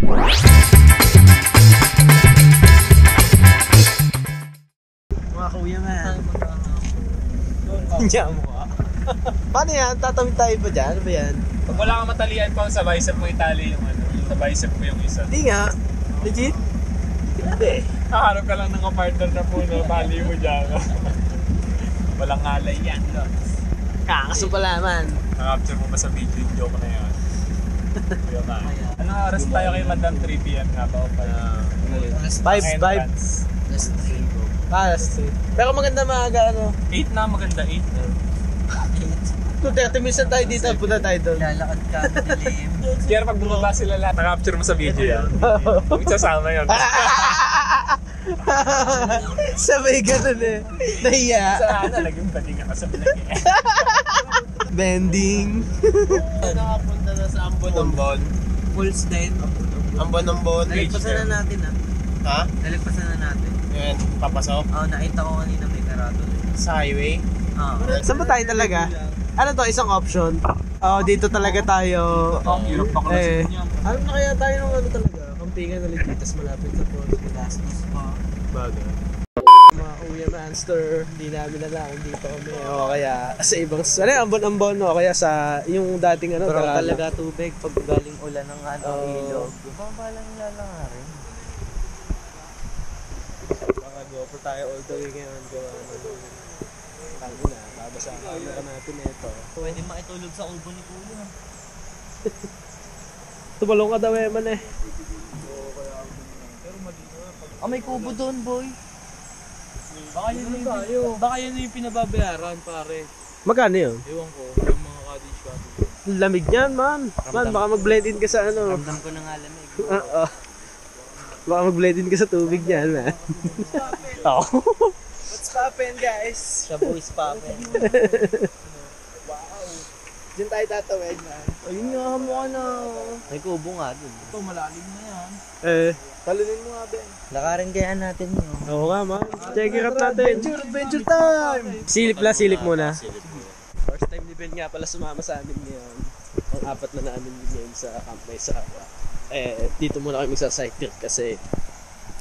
Mga kuya man. Hindi mo ka. Paano yan? Tatawid tayo ba dyan? Ano ba yan? Pag wala kang matalian pa sa bicep mo, itali yung ano. Sa bicep mo yung isa. Hindi nga. Legit? Hindi. Haharap ka lang ng kapartner na puno, bali mo dyan. Walang ngalay yan, Lots. Kakaso pala man. Nakapture mo ba sa video yung joke na yun? Kuya man. Anong oras tayo kay Madam 3 PM nga ba? Vibes. Last 3. Pero maganda maaga ano. 8 na, maganda 8. 30 minutes na tayo dito, punta tayo doon. Lalakad ka, madilim. Kaya pag bumaba sila lahat, nakapture mo sa video yan. Huwag sasama yun. Sabay ganun eh. Nahiya. Sana, naging bading ka sa vlog eh. Bending. Nakapunta na sa Ambon. Pulse din. Ambon. Nalagpasan na natin Ha? Nalagpasan na natin. Yan, papasok. Oo, nakita ko kanina may karado. Sa highway. Oo. Saan ba tayo talaga? Ano to, isang option? Dito talaga tayo. Hirap pa ko na Ano na kaya tayo ng ano talaga? Kampingan na legit, tas malapit sa Port. Gastos pa. Bagay. Mga kuya monster, hindi namin alam dito kami. O kaya sa ibang, ambon-ambon o kaya sa yung dating ano. Pero Tarana. talaga tubig pag galing ulan ng ilog. Pampalang lalangarin. Baka GoPro tayo all the way ngayon. Tango na, babasa ang camera natin ito. Pwede makitulog sa kubo ni Kuya. Tumalong ka daw man eh. May kubo doon, boy. Baka yun yung pinababayaran, pare. Magkano yun? Ewan ko, yung mga cottage. Lamig niyan man. Man, baka mag-blend in ka sa ano. Ramdam ko na nga lamig. Oo. Baka mag-blend in ka sa tubig niyan, man. Oo. What's poppin', guys? Siya boys poppin'. Wow. Diyan tayo tatawid, man. Ayun nga, mukha na. May kubo nga dun. Ito, malalim na yan. Talunin mo nga, Ben. Lakarin kayaan natin yun. Oo nga, man. Check it out natin. Adventure time! Silip muna. First time ni Ben nga pala sumama sa amin ngayon. Ang apat na namin ngayon sa Camp May Sawa. Dito muna kami sa site trip kasi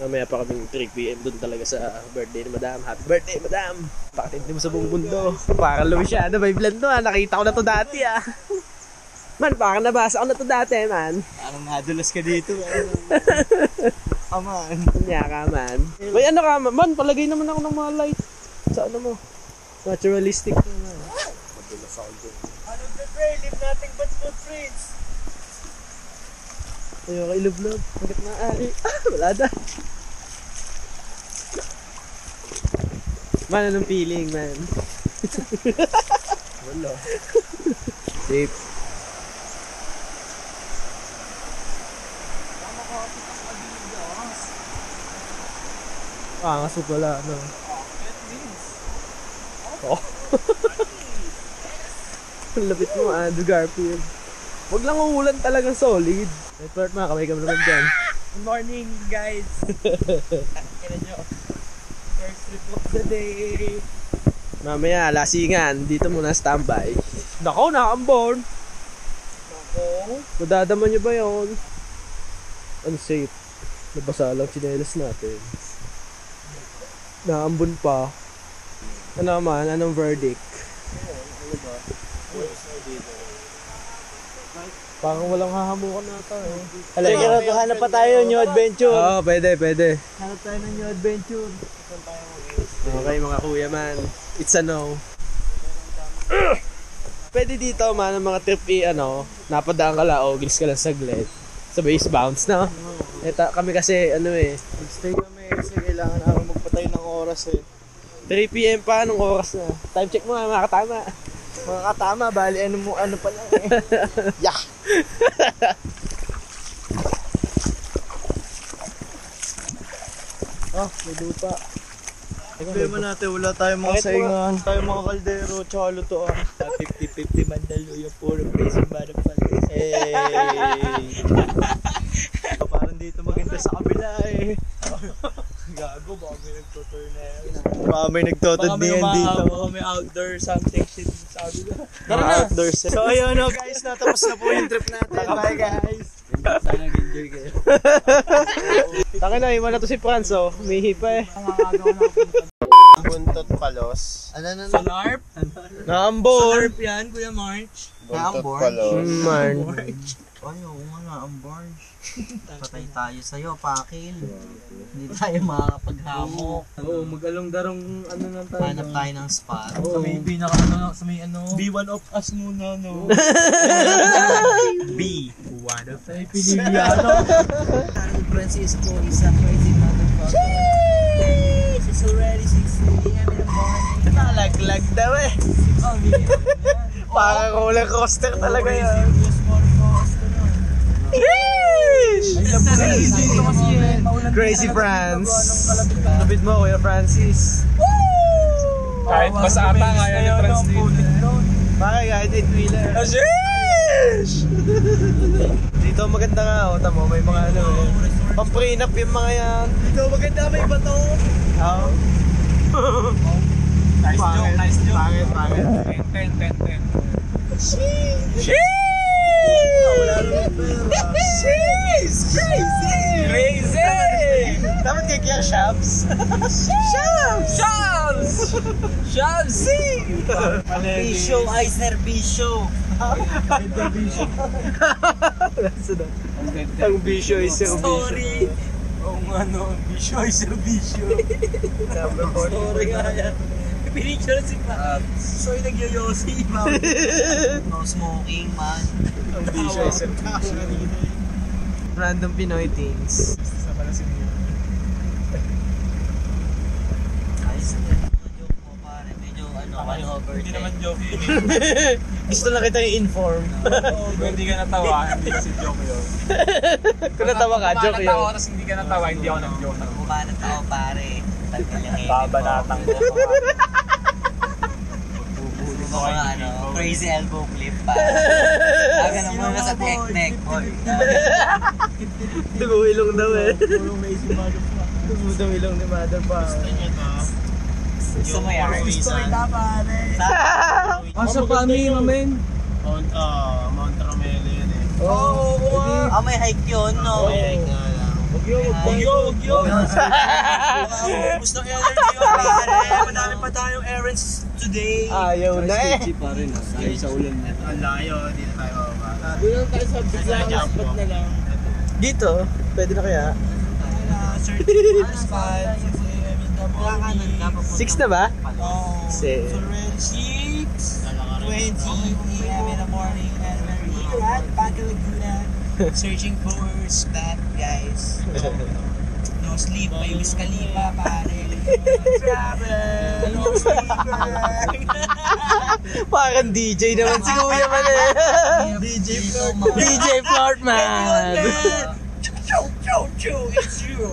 mamaya pa kaming 3 PM doon talaga sa birthday ni Madam. Happy birthday, Madam! Pakatindi mo sa buong mundo. Parang Louisiana by Blando Nakita ko na to dati Man, parang nabasa ko na to dati, man. Parang nadulas ka dito. Man. Kanya ka, man. May ano ka, man, palagay naman ako ng mga light. Sa ano mo? Naturalistic naman. Madulas ako dyan. Ano the way? Leave nothing but footprints. Ayaw ka ilublob. Hanggat maaari. Wala na. Man, anong feeling, man? Wala. Safe. Kaso pala, ano? Oh. Ang lapit mo, Andrew Garfield. Huwag lang uulan talagang solid. Report mga kamay kami naman dyan. Good morning, guys. Kaya nyo. First trip of the day. Mamaya, lasingan. Dito muna standby. Nako, nakaambon. Nako. Madadaman nyo ba yun? Unsafe. Nabasa lang tsinelas natin. Naambon pa. Ano naman? Anong verdict? Ano ba? Parang walang hahamukan nata Check it out, hanap pa tayo new adventure. Oo, pwede. Hanap tayo ng new adventure. Okay mga kuya man. It's a no. Pwede dito man ang mga trip napadaan ka lang o gilis ka lang saglit. Sa base bounce na. Kami kasi Stay kami kasi kailangan namin magpatay ng oras 3 PM pa, anong oras na? Time check mo mga katama. Mga katama, bali ano pa lang Yeah! May lupa. Problema natin, wala tayong mga saingan, tayong mga kaldero, tsaka lutoan. 50-50 Mandaluyo, puro praising bada pala. Parang dito maganda sa kabila Gago, baka may nagtuturnail. Baka may nagtutudnihan dito. Baka may outdoor something shit sa kabila. Tara na! Outdoor set. So ayun guys, natapos na po yung trip natin. Bye guys! Sana nag-enjoy Taka na, iwan na to si Franz, oh. Umihi pa eh. Buntot palos. Sa LARP? Naambor! LARP yan, Kuya March. Buntot palos. Ay, oo nga na, ang barge. Patay tayo sa'yo, Pakil. Hindi tayo makakapaghamok. Oo, mag-along darong ano lang tayo. Hanap tayo ng spot. Sa may pinaka ano, sa may ano. Be one of us muna, no? B. One of Sa may Piniliano. Francisco is a crazy motherfucker. Sheesh! It's already 6 a.m. in the morning. Nalaglag daw eh. Oh, hindi. Parang roller coaster talaga yan. Crazy Franz. Lupit mo, Kuya Francis. Kahit basa ata, kaya ni translate. Bakit kahit 8-wheeler? Dito maganda nga, oh. Tamo, may mga ano eh. Pang-prenup yung mga yan. Ito maganda, may bato. Oh. Nice joke, nice joke. Pangit. 10. She's crazy! Crazy! Dapat kay Kia Shabs. Shabs! Bisyo, Eisner Bisyo. Ang bisyo is yung bisyo. Story. Oo nga no, bisyo ay servisyo. Story nga yan. Pinicture si Pa. So yung nagyoyosi. No smoking, man. Ang bisyo is yung bisyo. Random Pinoy things. Sa pala si Mio. Ayos na yung joke mo, pare. Medyo over. Hindi naman joke yun. Gusto lang kita i-inform. Kung hindi ka natawa, hindi kasi joke yun. Kung natawa ka, joke Kung yun. oras hindi ka natawa, hindi ako nag-joke. Mukha ng tao, pare. Tanggal yung ngipin mo. Babanatang ko. Mga crazy elbow clip, pare. Aga na muna sa neck, boy. Dugo-ilong daw eh. Dugo-ilong ni mother pa. Gusto mo yan, reason. Asa pa kami, mamen? Mount Carmelo yun eh. Ah, may hike yun, no? May hike nga lang. Wag yun. Gusto ko energy yun, pare. Madami pa tayong errands today. Ayaw na eh. pa rin, dahil sa ulan na. Ang layo, dito tayo bababa. Doon lang tayo sa biglang spot na lang. Dito, pwede na kaya? Searching for spot. 6 na ba? Kasi... So already 6:20 a.m. in the morning and we're here at Baga Laguna searching for spot, guys. No sleep, may Wiz Khalifa, pare. Travel, no sleeper. Parang DJ naman si Kuya man eh. DJ Flortman. It's you.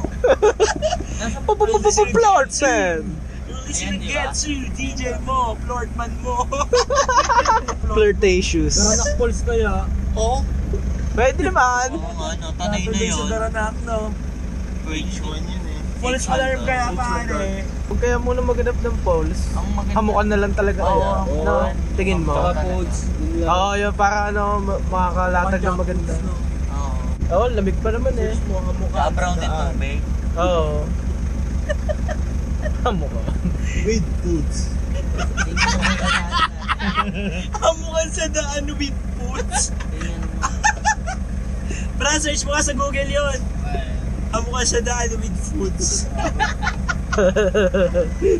Flortman. You're listening to Getsu, DJ mo, Flortman mo. Flirtatious. Pulse kaya. Oh, Pwede naman. Oo nga, no? Tanay na yun. Daranak, no? Which one yun eh? Police alarm kaya, pare. Huwag kaya muna maghanap ng polls. Ang maganda. Hamukan na lang talaga kaya. No? Tingin mo. Saka pods. Oo, yun para ano, makakalatag ng maganda. Oo. Oo, lamig pa naman eh. Saka brown din tubig. Oo. Hamukha. With boots. Tingnan mo yung natin. Hamukan sa daan with boots. Tingnan mo. Bra, search mo ka sa Google yun. Hamukan sa daan with foods.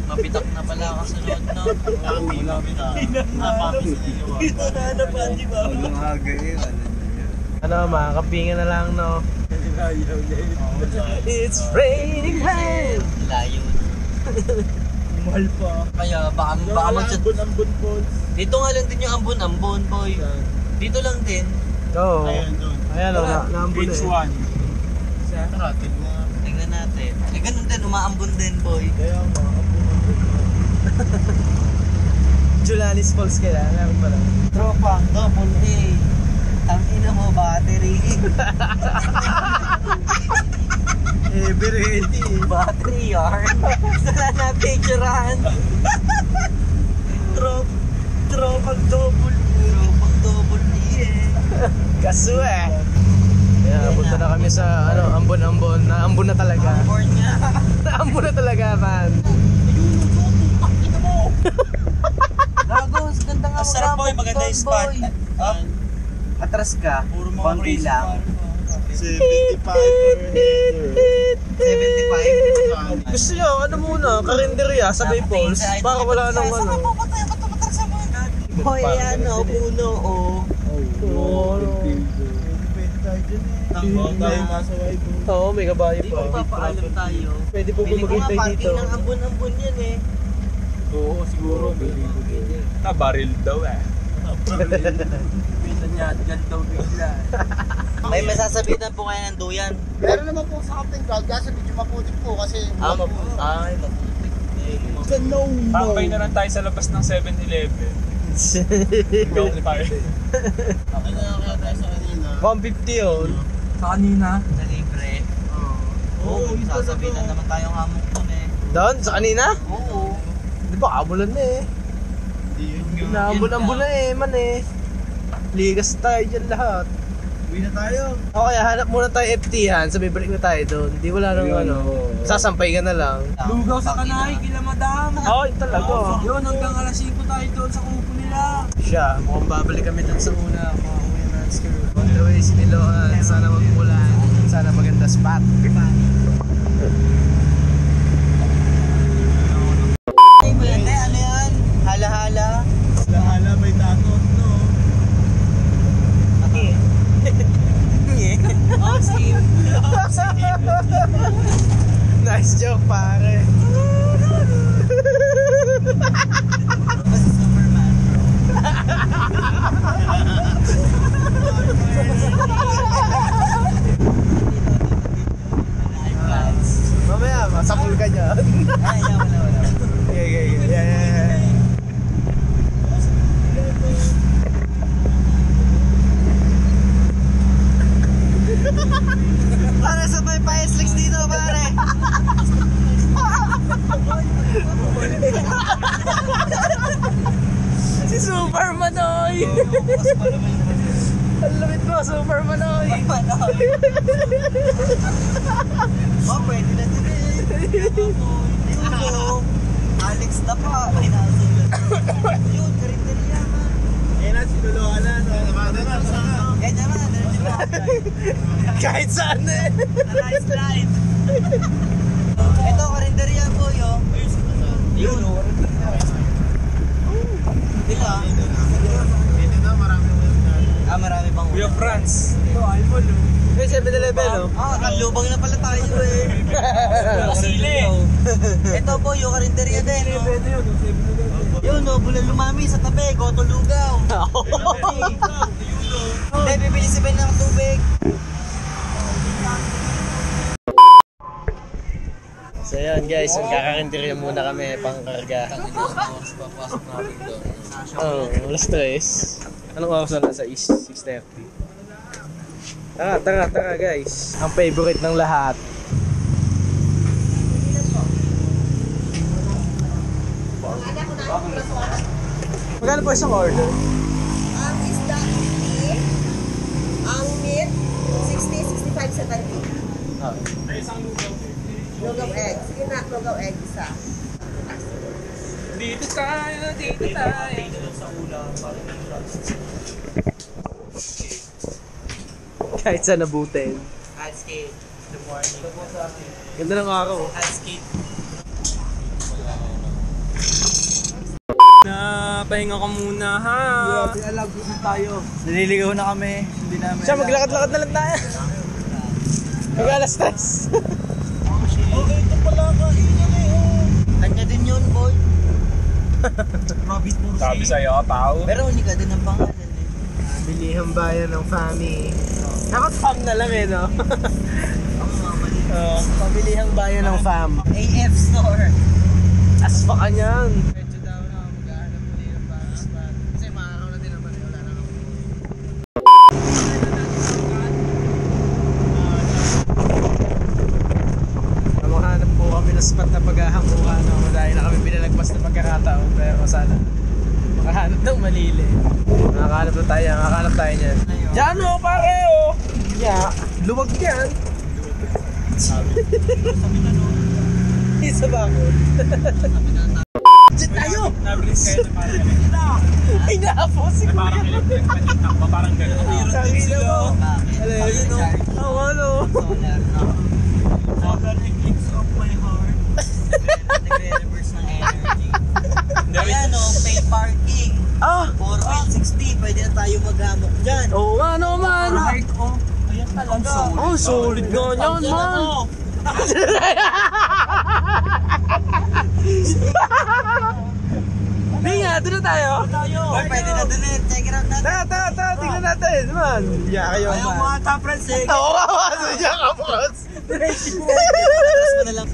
Mapitak na pala ako sa nood, no? Hinahanap pa, di ba? Ano, makakapingan na lang, no? It's raining men! Layo. Mahal pa. Kaya baka mag-chat. Ambon balls. Dito nga lang din yung ambon-ambon, boy. Dito lang din. Oo. Ayan doon. Ayan o, naambun Page eh. 1. Tara, tignan. Tingnan natin. Eh, ganun din. Umaambon din, boy. Kaya mga Julanis Falls kailangan pala. Tropa, double A. Tangina mo, battery. Heavy ready. Battery yarn. Wala na picturean. Tropang double. Tropang double A eh. Kaso eh. Yeah, punta na kami sa Ambon-Ambon. Naambon na talaga. Naambon na talaga, man. Gago, ganda nga Sarap boy, maganda yung spot. Atras ka, Puro mga konti crazy lang. 75 per header. 75. Gusto nyo, karinderya sa Bay Falls. Para wala nang Hoy, puno, Oo, may kabayo Hindi pa. magpapaalam tayo. Pwede po Pili ko nga maghintay parking dito. ng ambon-ambon yan eh. Oo, siguro. Baril daw eh. May masasabitan po kayo ng duyan. Meron naman po sa camping ground, kasi medyo maputik po kasi Maputik. Tambay na lang tayo sa labas ng 7-Eleven. Ikaw ni Pare. Okay na kaya tayo sa kanina. 150 yun. Sa kanina? Sa libre. Oo, sasabitan naman tayong hamok dun eh. Doon, sa kanina? Oo. Di ba, kamulan na eh. Naambon-ambon na eh, man eh. Ligas tayo dyan lahat. Uwi na tayo. O kaya hanap muna tayo FT-han, sabi balik na tayo doon. Di wala nang sasampay ka na lang. Lugaw sa kanay, kila madam. Ay, talaga. Yun, hanggang alas 5 tayo doon sa kupo nila. Siya, mukhang babalik kami doon sa una, mga Kuya Nats crew. On the way, siniloan, sana mag-umulan, sana maganda spot. Ay, maganda, ano yan? Hala-hala. Lahala may takot, no? Nice joke, pare. Basta Superman. Mamaya, masapul ka niya. Ay, wala. Yeah. Para sabay pa S-Lex dito, pare. Si Superman, oy! Ang lamit mo, Superman, oy! Oh, pwede na din eh. Yun, Alex na pa. Ay, nasulat. Yun, karinderya man. Eh na, sinuluhan na. Kaya naman, di ba? Kahit saan eh! Nice life. Ito, karinderya po, yo. Yun, Dila. Dito na, marami Marami pang Kuya Franz. May 7-Eleven, no? Lubang na pala tayo eh. Sili. Ito po, yung karinderya din. Yun, no, bulan lumami sa tabi, goto lugaw. Hindi, bibili si Ben ng tubig. So yun guys, kakarinderya muna kami, pangkarga. Alas 3. Anong oras na nasa 6:30? Tara guys. Ang favorite ng lahat. Magkano po isang order? Ang isda 50, ang meat 60, 65, 70. Ah. Lugaw egg. Sige na, lugaw egg isa. Dito tayo. Kahit saan nabutin. Ice skate. The morning. Ganda ng araw. Ice skate. Pahinga ka muna ha. Pinalagusan tayo. Naliligaw na kami. Hindi namin. Siya, maglakad-lakad na lang tayo. Mag-alas 3. Ito pala kainan eh. Kanya din yun, boy. Robit mo Sabi sa'yo, pao. Pero hindi ka din ang pangalan eh. Bilihang bayan ng Fami. Nakapam na lang eh, no? Pabilihang bayan ng Fam. AF store. As pa ka niyan. Medyo daw na, maghahanap muli ng parang spot. Kasi maaraw na din naman, wala na ako. Maghahanap po kami ng spot na paghahanguhan. Dahil na kami binalagpas na pagkakataon. Pero sana makahanap ng malili. Makakahanap tayo niyan. Diyan o, pare o! Yeah. Luwag yan. Isa ba ako? Diyan tayo! Nabilis kayo na parang ganun. Inaapo si Na parang electric pa yung takbo, parang ganun. Tangina mo. Ayun o. Ang ano. Sobrang eclipse of my heart. Nagre-reverse ng energy. Ayan o, pay parking. Ah! 4.60, pwede na tayo maghamok dyan. Oo nga naman. Right o. Ayan talaga. Oh, solid nga yan, man. Hindi nga, doon na tayo. Pwede na dun eh. Check it out natin. Tara, tingnan natin, man. Yeah, kayo, Ayaw man. mga tapras eh. Oo nga, man. Diyan ka, boss. Tapos mo na lang.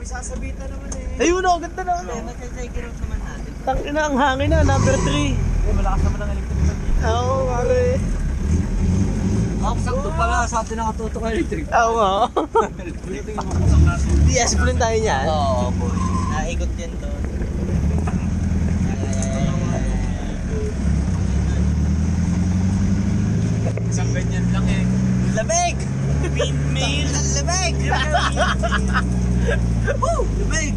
Sasabitan naman eh. Ayun o, ganda naman eh. Check it out naman natin. Tangin na, ang hangin na, number 3. Malakas naman ang electric. Oo, pare. Sakto pala sa atin nakatutok ang electric. Oo nga. Di-explain tayo niyan. Oo, boy. Naikot yan to. Isang ganyan lang eh. Lamig! Windmill! Lamig! Woo! Lamig!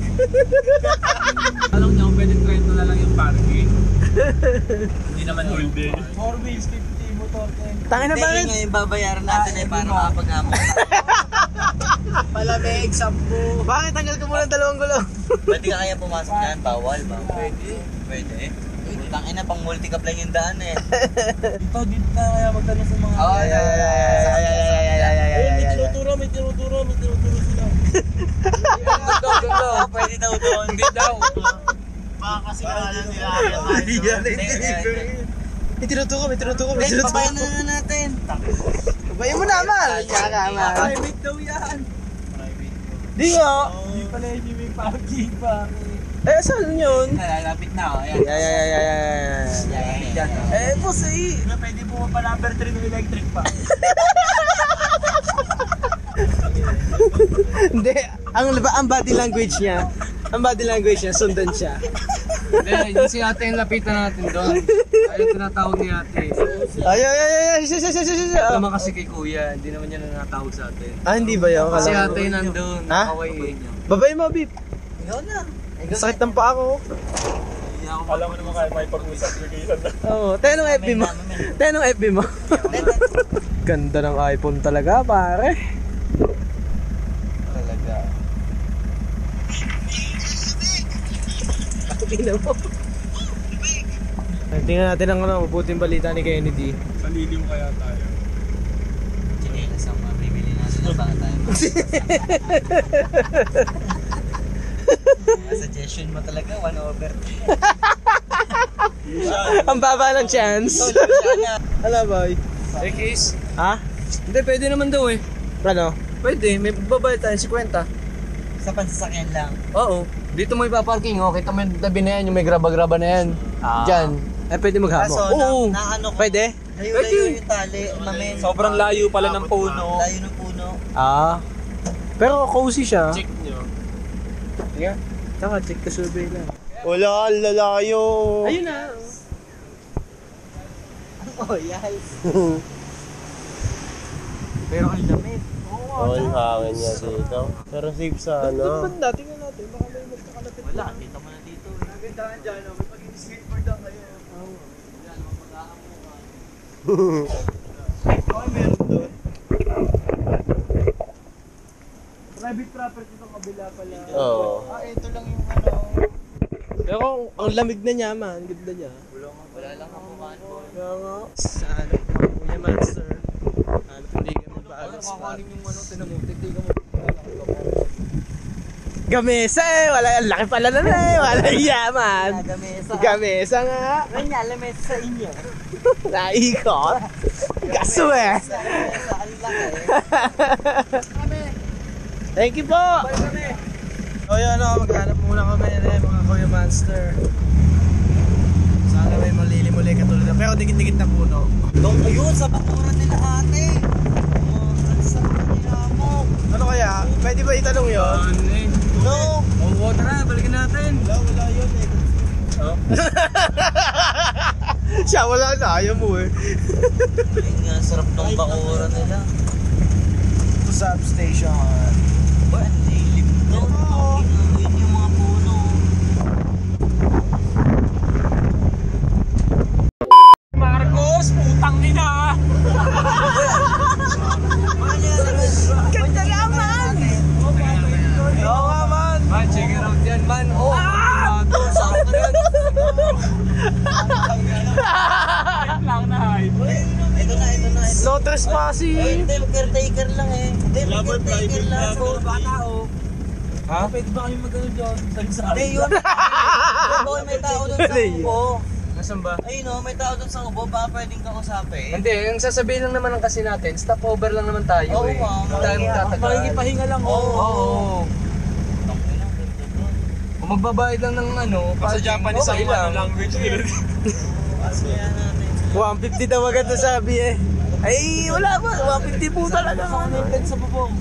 Alam niyo, pwede 30 na lang yung parking. Hindi naman all day. 4 wheels, 50, motor 10. Tangin na Hindi, bakit? yun nga yung babayaran natin eh para makapaghamok. Palamig, 10. Bakit tanggal ka muna 2 gulong? Pwede ka kaya pumasok yan? Bawal ba? Pwede. Pwede. Tangin na, pang multi-cap lang yung daan eh. Dito na kaya magtanong sa mga... Oo, May tinuturo sila. Pwede daw doon. Hindi daw. Baka kasi kala nila. Hindi yan, May tinuturo. Pabayan na nga natin. Bayan mo naman. Tsaka, man. Private daw yan. Di nga. Hindi pala yung may parking pa. Eh, saan yun? Lalapit na oh. Ayan. Yeah. Eh, boss eh. Pwede po pa number 3 ng electric pa. Hindi, ang body language niya, sundan siya. Hindi, yung si ate yung lapitan natin doon. Ayaw tinatawag ni ate. Ay. Ito naman kasi kay kuya, hindi naman niya nanatawag sa atin. Ah, hindi ba yun? Kasi Kala ko. ate nandun, Ha? nakaway niya. Babay mo, Bip. Ikaw na. Sakit ng paa ko. Alam mo naman kaya may pag-usap yung na. Oo, tayo nung FB mo. Tayo nung FB mo. Ganda ng iPhone talaga, pare. Talaga. Tingnan mo. Tingnan natin ang mabuting balita ni Kennedy. Maliliw kaya tayo. Chinelas ang mabibili natin na baka tayo. Suggestion mo talaga, 1/3. Ang baba ng chance. Hala, boy. Hey, Case. Ha? Hindi, pwede naman daw eh. Ano? Pwede, may babayad tayo, 50. Sa pansasakyan lang. Oo. Dito mo ipaparking, oh. Kita mo yung tabi na yan, yung may graba-graba na yan. Diyan. Eh, pwede maghamo. Kaso, Oo. na ano ko. Pwede? Layo-layo yung tali, mamen. Sobrang layo pala ng puno. Layo ng puno. Ah. Pero cozy siya. Check nyo. Yeah. Tama, check the survey lang. Wala, ang lalayo. Ayun na. Oh, yes. Pero ang lamig. All hangin niya dito. Pero safe sa ano. Banda, tingnan natin. Baka may magkakalapit. Wala, kita mo na dito. Nagandaan dyan, no? Pag skateboard lang kayo. Okay, meron doon. Private property itong kabila pala. Oo. Ito lang yung ano. Pero ang lamig na niya, man. Ganda niya. Wala lang ang bumaan mo. Kaya nga. Sa ano, Kuya Monster. Ano, hindi ka magpaalas pa. yung ano, tinamutik, di ka mo. Gamesa eh! Wala, ang laki pala na eh! Wala yaman! Gamesa. Gamesa nga! Kanya, lames sa inyo. Naikot! Gaso eh! Gamesa, ang laki. Thank you po! O yun o, maghanap muna kami mga Kuya Monster. Sana may malilimuli katulad na. Pero dikit-dikit na puno. Doon ayun, sa bakuran nila ate. Oh, sa nila mo. Ano kaya? Pwede ba itanong yun? No. Oo, tara, balikin natin. Wala yun eh. Siya wala na, ayaw mo eh. Ayun nga, sarap ng bakura nila. Substation. Ba, ang lilim to. Ayun yung mga puno. Marcos, putang ina! Ganda naman! Oo nga man. Man, check it out yan, man. Oh, Sakto na yan. hype lang na hype. Ito na. No trespassing. Hindi, caretaker lang eh. Hindi, caretaker lang. Bata o. Ha? Pwede ba kami mag-ano dyan? Hindi, yun. Baka may tao doon sa ubo. Nasaan ba? Ayun o, may tao doon sa ubo. Baka pwedeng kausapin. Hindi, yung sasabihin lang naman kasi natin, stopover lang naman tayo Oo, eh. ma'am. Hindi tayo magtatagal. Makikipahinga lang, Oo. Kung magbabayad lang ng ano, Sa Japanese okay ang lang. language nila. Kaya natin. 150 daw agad na sabi eh. Ay, wala ba? 150 po talaga. Sa bubong.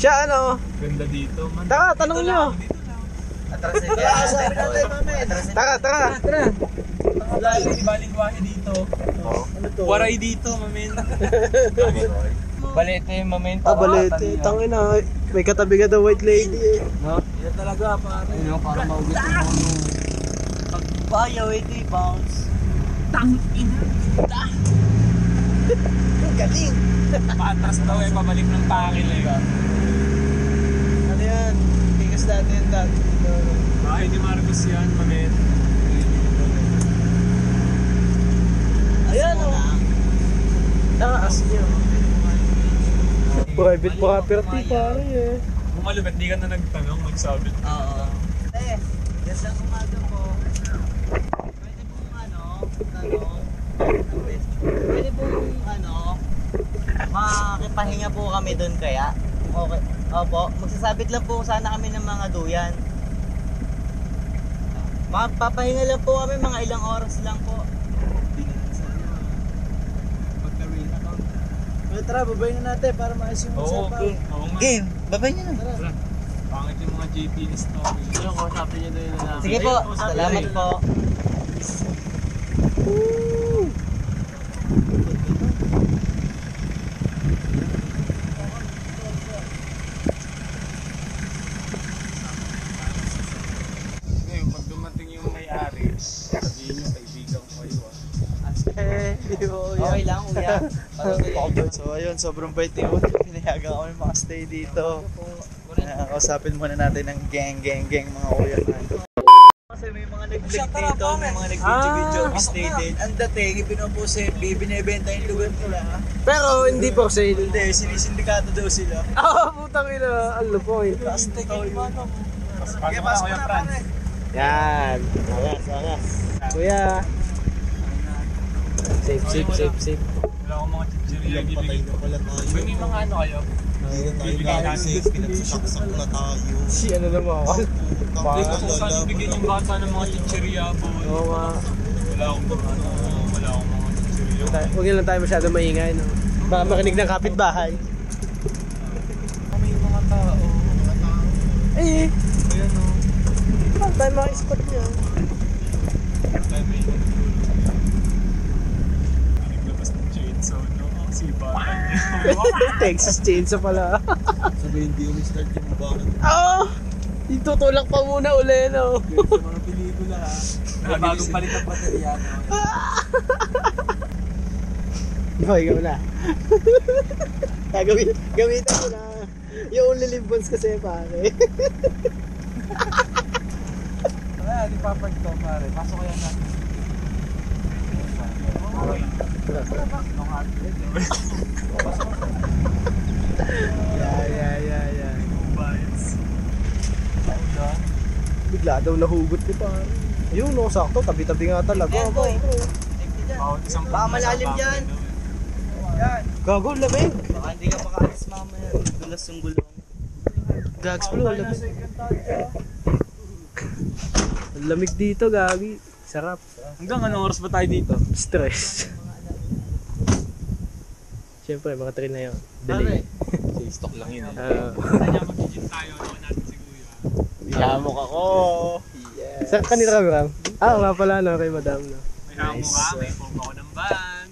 Siya ano? Ganda dito, man. Tara, tanong nyo. Atrasin kaya sabi natin, mami. Tara. Lagi balingwahe dito. Waray dito, mamin. Balete, mamento. Ah, balete. Tangin na. May katabi ka daw white lady eh. Yan talaga, pare. Ayun, para maugot yung ano. Bayaw, ito bounce. Galing. Paatras daw eh, pabalik ng pakil eh. Ano yan? Bigas natin dati. Bahay ni Marcos yan, mamin. Ayan o. Taas niyo. Private property pare eh. Kung malupit, di ka na nagtanong, nagsabit. Oo. Gandang umaga po. Pwede pong pwede pong makipahinga po kami doon kaya? Okay. Opo, magsasabit lang po sana kami ng mga duyan. Papahinga lang po kami, mga ilang oras lang po. Tara, babay na natin para maayos yung Oo, oo nga. Game, babay niyo na. Tara. Pangit yung mga JP ni story. Ano, kausapin niyo doon na namin. Sige po, salamat po. Ngayon, pag dumating yung may-ari, sabihin nyo, kaibigan ko kayo ah. Okay lang, kuya. So ayun, sobrang bait ni Ud. Pinayagan kami makastay dito. Kausapin muna natin ng gang mga kuya natin. Kasi may mga nag-vlog dito, may mga nag-video, stay din. Ang dating, ipinopost sa FB, binibenta yung lugar nila. Pero hindi for sale. Hindi, sinisindikato daw sila. Putang ina. Ano po eh. Plastic yung ano. Pasok na, Kuya Franz. Yan. Angas. Kuya. Safe. Wala akong mga chichirya bibigyan. May mga ano kayo? Bibigyan natin. Pinagsasaksak na tayo. Si ano naman ako. Hindi ko kung saan ibigyan yung bata ng mga chichirya po. Oo nga. Wala akong mga chichirya. Huwag lang tayo masyado maingay, no? Baka makinig ng kapitbahay. May mga tao. Eh, Ayan o. bakit tayo maka-spot niya? Naglabas ng chainsaw, no? Si bata niya. Texas Chainsaw pala. Sabi hindi umi-start yung bakit. Oo! Itutulak pa muna uli, no? Sa mga pelikula ha. May bagong palit ang baterya. Ikaw na. Gamitan mo na. Yung only live bonds kasi, pare. Wala, di papark to pare. Pasok kaya natin. Yeah. Bigla daw nahugot ni pare. Ayun, no, sakto. Tabi-tabi nga talaga. Ayan, boy. Bawat isang Baka malalim dyan. Gago, lamig. Baka hindi ka makaalis mamaya. Dulas yung gulong. Gags bro, lamig. Ang lamig dito, gagi. Sarap. Hanggang anong oras ba tayo dito? Stress. Siyempre, mga train na yun. Delay. Stock lang yun. Ah. Kanya mag-gym tayo, naman natin si Kuya. Yamok ako. Sa kanila kami, Ram? Nga pala no, kay madam no. May hamo ka, may pump ako ng van.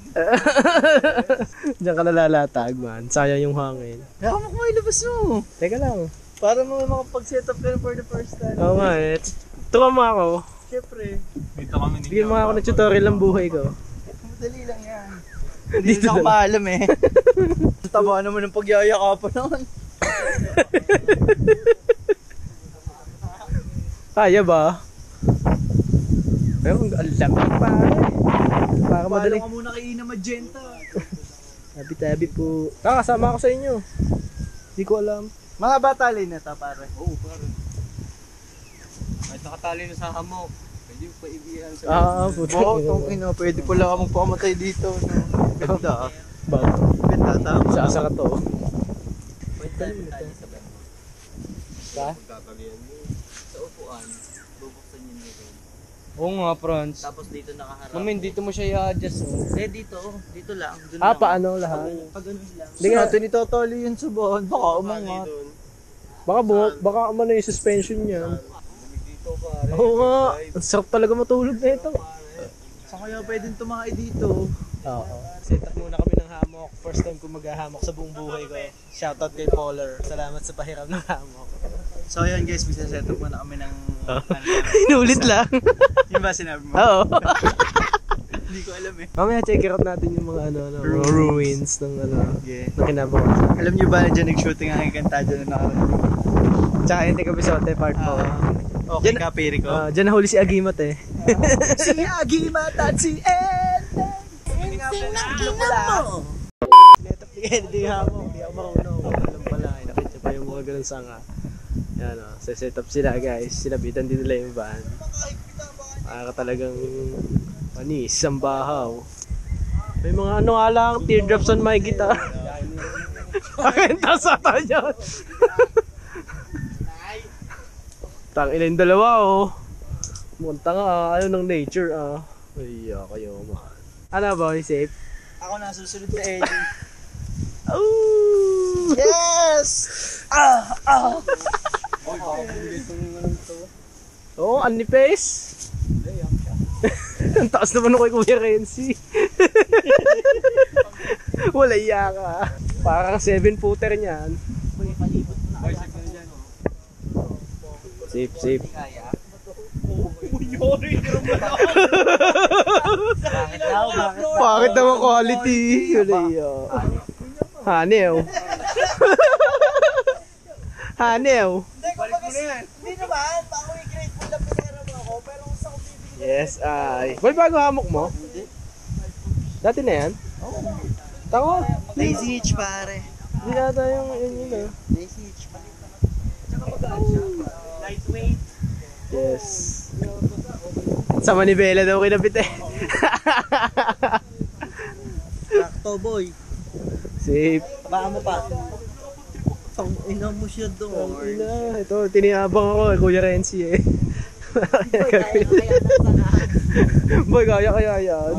Diyan ka nalalatag man, sayang yung hangin. Kaya mo kung ilabas mo. Teka lang. Para mo makapag-set up ka na for the first time. Oo nga eh. Turuan mo ako. Siyempre. Dito kami ni Bigyan mo ako ng tutorial ng buhay ko. Madali lang yan. Hindi na ako maalam eh. Tama naman ng pagyayakapan naman. Kaya ba? Pero ang lamig pa para madali. Palo ka muna kay Ina Magenta. Tabi-tabi po. Kasama ako sa inyo. Hindi ko alam. Mga batali na ta pare. Oo, pare. Kahit nakatali na sa hamok, pwede mo pa ibihan sa Puto. Oo, tong pwede pala ka magpamatay dito. No? Ganda. Ba? Ganda, tama. Sasa ka to. Pwede tayo matali sa bed. Ka? Pagtatalian mo. Sa upuan, bubuksan yun dito. Oo nga, Franz. Tapos dito nakaharap. Mamin, dito mo siya i-adjust. Dito lang. Dun lang. Paano lahat? Pag ganun lang. Hindi nga, natin itotoli yun sa buwan. Baka umangat. Baka umano yung suspension niya. Oo nga. Ang sarap talaga matulog na ito. Saan kaya pwedeng tumakay dito? Oo. Set up muna kami ng hammock. First time ko maghahammock sa buong buhay ko. Shoutout kay Polar. Salamat sa pahiram ng hammock. So ayan guys, mag-set up muna kami ng... Inulit lang. Yung ba sinabi mo? Oo. Hindi ko alam eh. Mamaya check out natin yung mga mga ruins ng Yeah. ng kinabukasan. Alam niyo ba na dyan nag-shooting ang Encantadia na nakaraan? Tsaka Ente Capizote part 4. Okay Dyan- ka, Piri ko. Diyan nahuli si Agimat eh. Si Agimat at si Ente. Hindi nga pala. Netap ni Kennedy hammock. Hindi ako marunong. Alam pala. Nakita pa yung mga ganun sanga. Yan o. Set up sila guys. Sinabitan din nila yung van. Para talagang panis, ang bahaw. May mga ano nga lang, teardrops on my guitar. Akin, tasata dyan. Tangina yung dalawa oh. Munta nga, ayaw ng nature ah. Ay, kayo man. Ano ba, safe? Ako na susunod na Ellie. Oh! Yes! Oo, anipes. Ang taas naman ako kay Kuya Renzi. Wala iya ka. Parang 7-footer niyan. Safe, safe. Bakit naman quality? Wala iya. Hanew. Hanew. Hindi naman, ako yung grateful na pinaram ako, pero kung saan ko bibigyan. Yes, ay. Boy, bago hamok mo? Dati na yan? Tango. Lazy Hitch pare. Hindi nata yung yun ah. Lazy Hitch pare. Lightweight. Yes. Sa manibela daw kinabit eh. Sakto boy. Safe. Baka mo pa. Tang ina mo siya doon. Ina, ito, tiniabang ako eh, Kuya Renzi eh. Boy, kaya yan.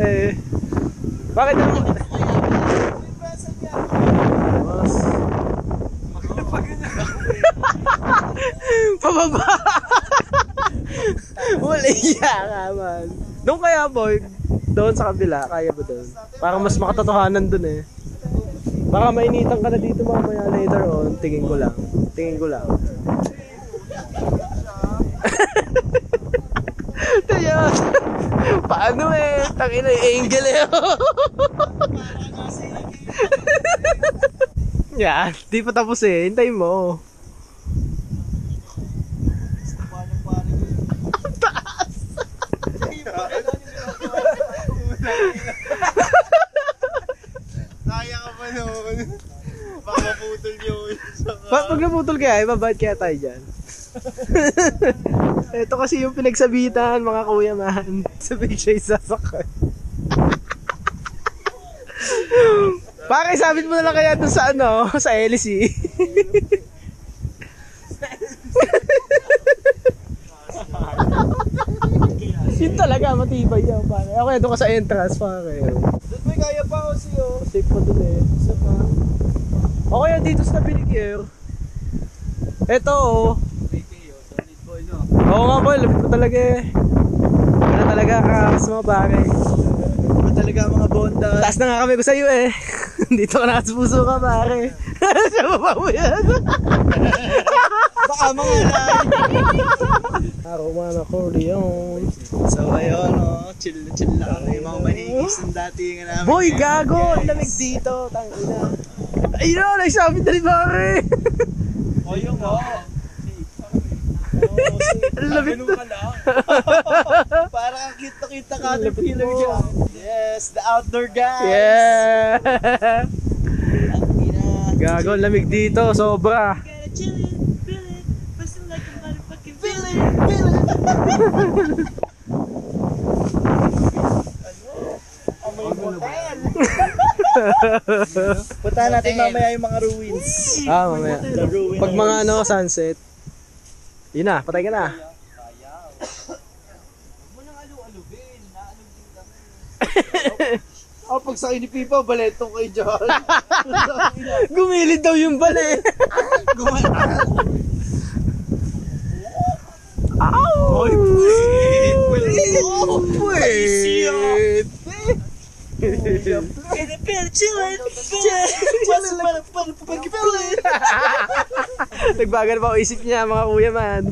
Eh, bakit naman? Mas. Pababa. Wala iya ka man. Doon kaya boy, doon sa kabila, kaya ba doon? Parang mas makatotohanan doon eh. Baka mainitan ka na dito mamaya later on, tingin ko lang. Tayo. Paano eh? Tangina yung angle eh. Yan, di pa tapos eh. Hintayin mo. Kaya ka pa noon. Baka maputol yun. Pag naputol kaya, ibabad kaya tayo dyan. Ito kasi yung pinagsabitan mga kuya man. Sabi siya isasakay. Bakit sabit mo na lang kaya dun sa ano, sa LC? Yun talaga, matibay yan pare. Okay, doon ka sa entrance pare. Doon may kaya pa ako siyo. Safe pa dun eh. Isa pa. Okay, dito sa Biligyer. Ito oh. Solid boy, no? Oo nga boy, lapit mo talaga eh. Ano talaga, kakakas mo pare. Iba talaga ang mga bonda. Taas na nga kami ko sa'yo eh. Dito ka nakasuso ka pare. Siya baba mo yan. Baka mga lang. Roman accordion. So ayun, chill lang. Yung mga manigis ng dati nga namin. Boy, gago! Ang lamig dito. Tangina. Ayun na, nagsabit na ni pare. O yung Ang lamig na. Parang ang cute na kita caterpillar dyan. Yes, the outdoor guys. Yeah! Ina. Gago, ang lamig dito. Sobra. Gotta chill it, feel it, bustin' like a motherfucking Feel it, feel it. Amoy motel. Punta natin mamaya yung mga ruins. Mamaya. The ruins. Pag mga sunset. Yun na, patay ka na. Pag sa ni Pipa, baletong kayo dyan. Gumilid daw yung bali. Oy, puwit! Oh, puwit! Nagbagal pa ako isip niya mga kuya man.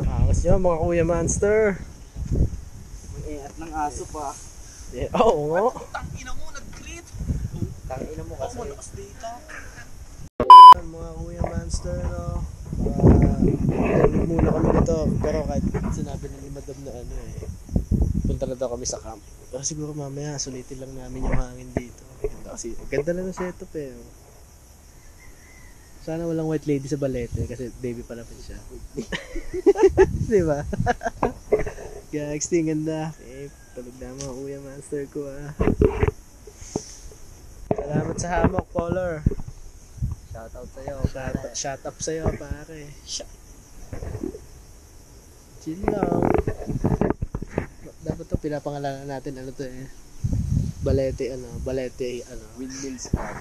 Angas niyo mga kuya monster. At ng aso pa. Yeah, oo nga. Tangina mo, nag-crit! Tangina mo kasi. Malakas dito. Mga kuya monster no. Muna kami nito pero kahit sinabi ni madam na ano eh. Punta na daw kami sa camp. Pero siguro mamaya sulitin lang namin yung hangin dito. Ganda lang ng setup eh. Sana walang white lady sa balete kasi baby pa naman siya. Di ba? Gags, tingin na. Eh, tulog na mga kuya monster ko ah. Salamat sa hammock, Polar. Shoutout sa'yo. Shut up sa'yo, pare. Chill lang. Dapat to pinapangalanan natin ano to eh. Balete ano. Windmill spot.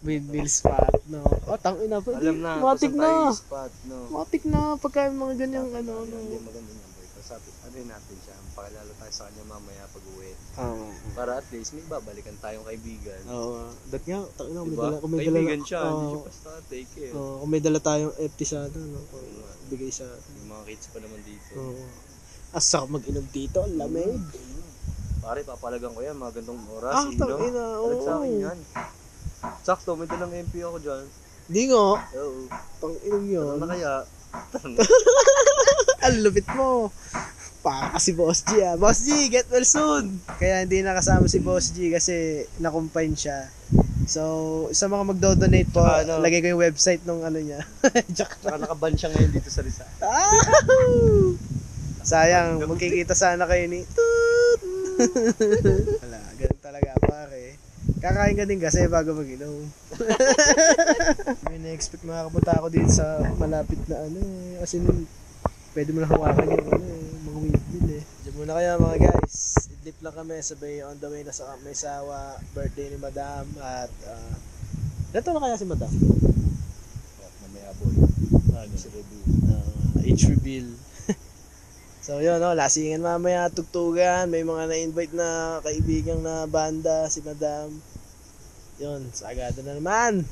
Windmill spot, no. Oh, tangina pa. Alam na, Matik na. spot, no. Matik na pagka mga ganyang ano. Hindi maganda nga boy. Sabi, ano natin siya, pakilala tayo sa kanya mamaya pag uwi. Para at least may babalikan tayong kaibigan. Oo. Dat nga, tangina Diba? kung may dala. Kaibigan siya, hindi siya basta take it. Kung may dala tayong FT sa ano, no. Bigay sa Yung mga kids pa naman dito. Oo. Asak mag-inom dito, ang lamig. Pare, papalagan ko yan, mga gandong oras. Tangina, Alag sa akin oo. yan. Sakto, may dalang MP ako dyan. Di nga. Oo. Tangina yun. Ano na kaya? Ang lupit mo. Para kasi Boss G ah. Boss G, get well soon. Kaya hindi nakasama si Boss G kasi na-confine siya. So, sa mga magdo-donate po, Tsaka ano? lagay ko yung website nung ano niya. Tsaka nakaban siya ngayon dito sa Rizal. Sayang, magkikita sana kayo ni Toot. Wala, ganun talaga pare. Kakain ka din kasi bago mag-inom. May na-expect makakapunta ako dito sa malapit na ano eh. As in, pwede mo na hawakan yung ano eh, mga windmill eh. Diyan muna kaya mga guys. Idlip lang kami, sabay on the way na sa may sawa, birthday ni Madam at nato na kaya si Madam? Mamaya boy. Si Rebu. Age reveal. So yun, no, lasingan mamaya, tugtugan, may mga na-invite na kaibigang na banda, si Madam. Yun, sagada na naman.